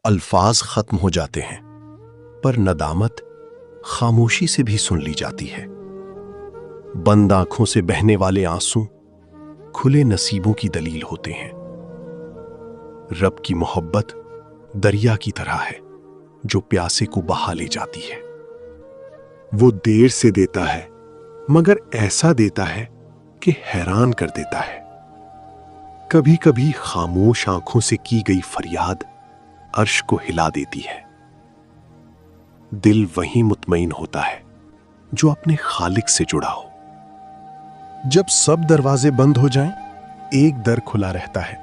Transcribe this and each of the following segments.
الفاظ ختم ہو جاتے ہیں، پر ندامت خاموشی سے بھی سن لی جاتی ہے۔ بند آنکھوں سے بہنے والے آنسو کھلے نصیبوں کی دلیل ہوتے ہیں۔ رب کی محبت دریا کی طرح ہے جو پیاسے کو بہا لے جاتی ہے۔ وہ دیر سے دیتا ہے مگر ایسا دیتا ہے کہ حیران کر دیتا ہے۔ کبھی کبھی خاموش آنکھوں سے کی گئی فریاد عرش کو ہلا دیتی ہے۔ دل وہیں مطمئن ہوتا ہے جو اپنے خالق سے جڑا ہو۔ جب سب دروازے بند ہو جائیں، ایک در کھلا رہتا ہے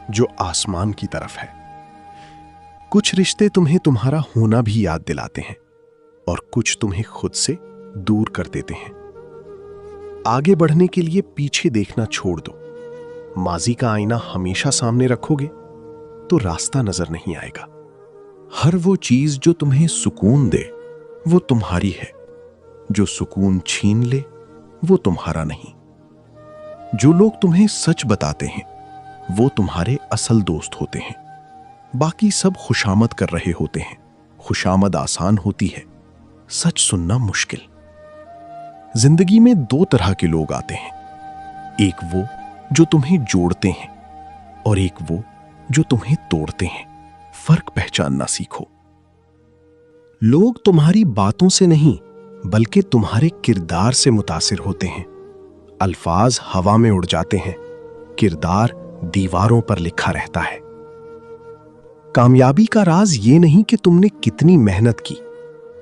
جو آسمان کی طرف ہے۔ کچھ رشتے تمہیں تمہارا ہونا بھی یاد دلاتے ہیں اور کچھ تمہیں خود سے دور کر دیتے ہیں۔ آگے بڑھنے کے لیے پیچھے دیکھنا چھوڑ دو۔ ماضی کا آئینہ ہمیشہ سامنے رکھو گے تو راستہ نظر نہیں آئے گا۔ ہر وہ چیز جو تمہیں سکون دے وہ تمہاری ہے، جو سکون چھین لے وہ تمہارا نہیں۔ جو لوگ تمہیں سچ بتاتے ہیں وہ تمہارے اصل دوست ہوتے ہیں، باقی سب خوشامد کر رہے ہوتے ہیں۔ خوشامد آسان ہوتی ہے، سچ سننا مشکل۔ زندگی میں دو طرح کے لوگ آتے ہیں، ایک وہ جو تمہیں جوڑتے ہیں اور ایک وہ جو تمہیں توڑتے ہیں۔ فرق پہچاننا سیکھو۔ لوگ تمہاری باتوں سے نہیں بلکہ تمہارے کردار سے متاثر ہوتے ہیں۔ الفاظ ہوا میں اڑ جاتے ہیں، کردار دیواروں پر لکھا رہتا ہے۔ کامیابی کا راز یہ نہیں کہ تم نے کتنی محنت کی،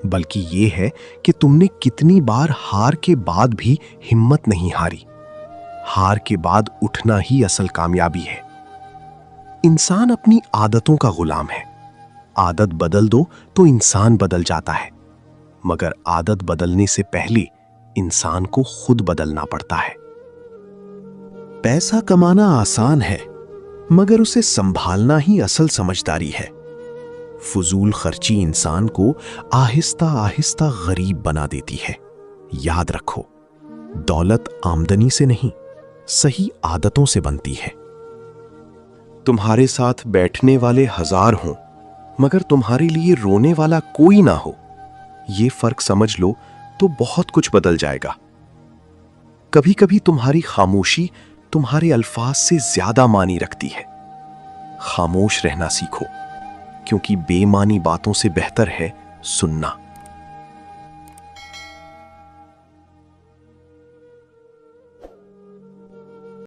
بلکہ یہ ہے کہ تم نے کتنی بار ہار کے بعد بھی ہمت نہیں ہاری۔ ہار کے بعد اٹھنا ہی اصل کامیابی ہے۔ انسان اپنی عادتوں کا غلام ہے۔ عادت بدل دو تو انسان بدل جاتا ہے، مگر عادت بدلنے سے پہلے انسان کو خود بدلنا پڑتا ہے۔ پیسہ کمانا آسان ہے، مگر اسے سنبھالنا ہی اصل سمجھداری ہے۔ فضول خرچی انسان کو آہستہ آہستہ غریب بنا دیتی ہے۔ یاد رکھو، دولت آمدنی سے نہیں، صحیح عادتوں سے بنتی ہے۔ تمہارے ساتھ بیٹھنے والے ہزار ہوں مگر تمہارے لیے رونے والا کوئی نہ ہو، یہ فرق سمجھ لو تو بہت کچھ بدل جائے گا۔ کبھی کبھی تمہاری خاموشی تمہارے الفاظ سے زیادہ معنی رکھتی ہے۔ خاموش رہنا سیکھو، کیونکہ بے معنی باتوں سے بہتر ہے سننا۔